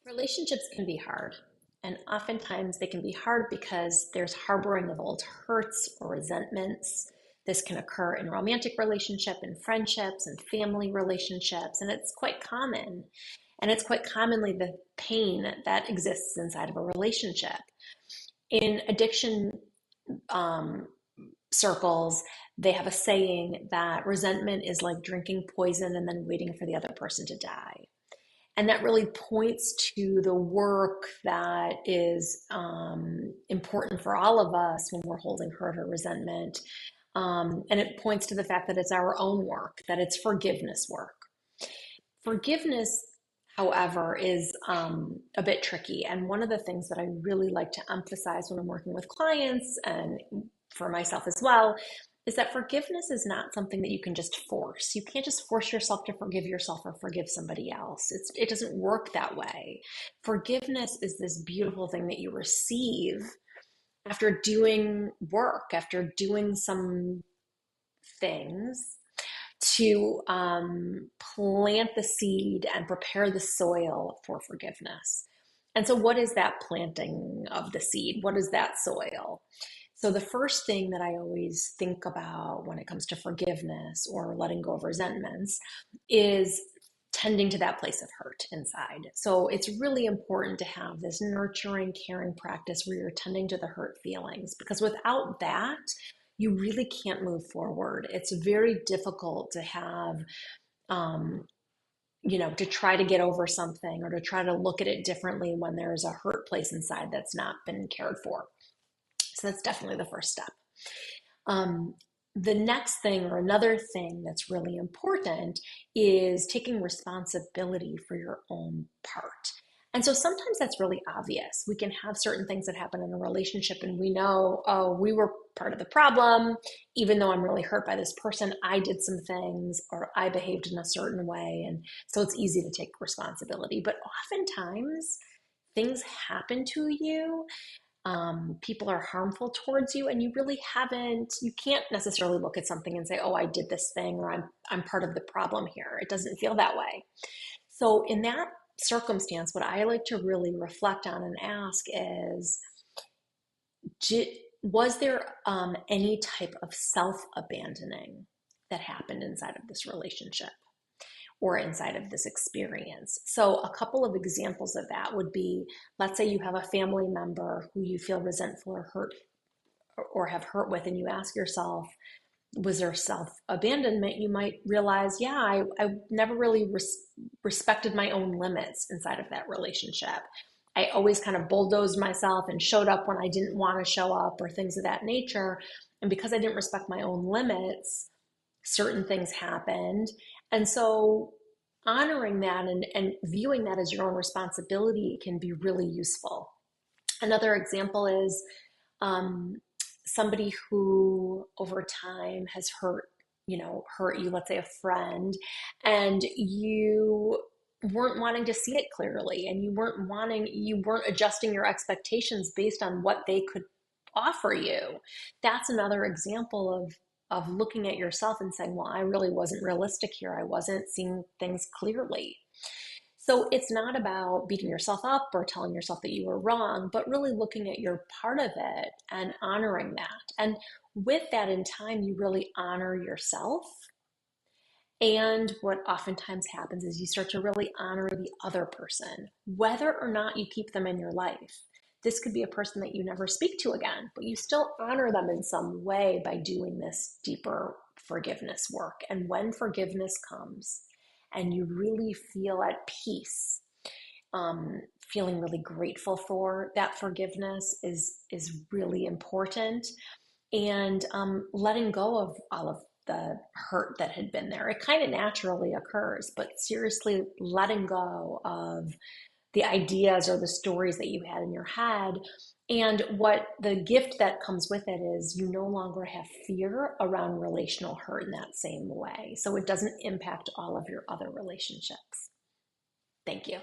Relationships can be hard, and oftentimes they can be hard because there's harboring of old hurts or resentments. This can occur in romantic relationship, in friendships, and family relationships, and it's quite common. And it's quite commonly the pain that exists inside of a relationship. In addiction um, circles, they have a saying that resentment is like drinking poison and then waiting for the other person to die. And that really points to the work that is important for all of us when we're holding hurt or resentment. And it points to the fact that it's our own work, that it's forgiveness work. Forgiveness, however, is a bit tricky. And one of the things that I really like to emphasize when I'm working with clients and for myself as well is that forgiveness is not something that you can just force. You can't just force yourself to forgive yourself or forgive somebody else. It doesn't work that way. Forgiveness is this beautiful thing that you receive after doing work, after doing some things to plant the seed and prepare the soil for forgiveness. And so, what is that planting of the seed? What is that soil? So, the first thing that I always think about when it comes to forgiveness or letting go of resentments is tending to that place of hurt inside. So, it's really important to have this nurturing, caring practice where you're tending to the hurt feelings, because without that, you really can't move forward. It's very difficult to have, um, to try to get over something or to try to look at it differently when there's a hurt place inside that's not been cared for. So that's definitely the first step. Um, the next thing, or another thing that's really important, is taking responsibility for your own part. And so sometimes that's really obvious. We can have certain things that happen in a relationship and we know, oh, we were part of the problem. Even though I'm really hurt by this person, I did some things or I behaved in a certain way. And so it's easy to take responsibility. But oftentimes things happen to you, people are harmful towards you, and you really haven't, you can't necessarily look at something and say, oh, I did this thing, or I'm part of the problem here. It doesn't feel that way. So in that circumstance, what I like to really reflect on and ask is, was there any type of self-abandoning that happened inside of this relationship or inside of this experience? So a couple of examples of that would be, let's say you have a family member who you feel resentful or hurt or have hurt with, and you ask yourself, was there self-abandonment? You might realize, yeah, I never really respected my own limits inside of that relationship. I always kind of bulldozed myself and showed up when I didn't want to show up or things of that nature. And because I didn't respect my own limits, certain things happened. And so honoring that and viewing that as your own responsibility can be really useful. Another example is somebody who over time has hurt you, let's say a friend, and you weren't wanting to see it clearly, and you weren't adjusting your expectations based on what they could offer you. That's another example of looking at yourself and saying, well, I really wasn't realistic here. I wasn't seeing things clearly. So it's not about beating yourself up or telling yourself that you were wrong, but really looking at your part of it and honoring that. And with that in time, you really honor yourself. And what oftentimes happens is you start to really honor the other person, whether or not you keep them in your life. This could be a person that you never speak to again, but you still honor them in some way by doing this deeper forgiveness work. And when forgiveness comes and you really feel at peace, feeling really grateful for that forgiveness is really important. And letting go of all of the hurt that had been there. It kind of naturally occurs, but seriously letting go of the ideas or the stories that you had in your head. And what the gift that comes with it is you no longer have fear around relational hurt in that same way. So it doesn't impact all of your other relationships. Thank you.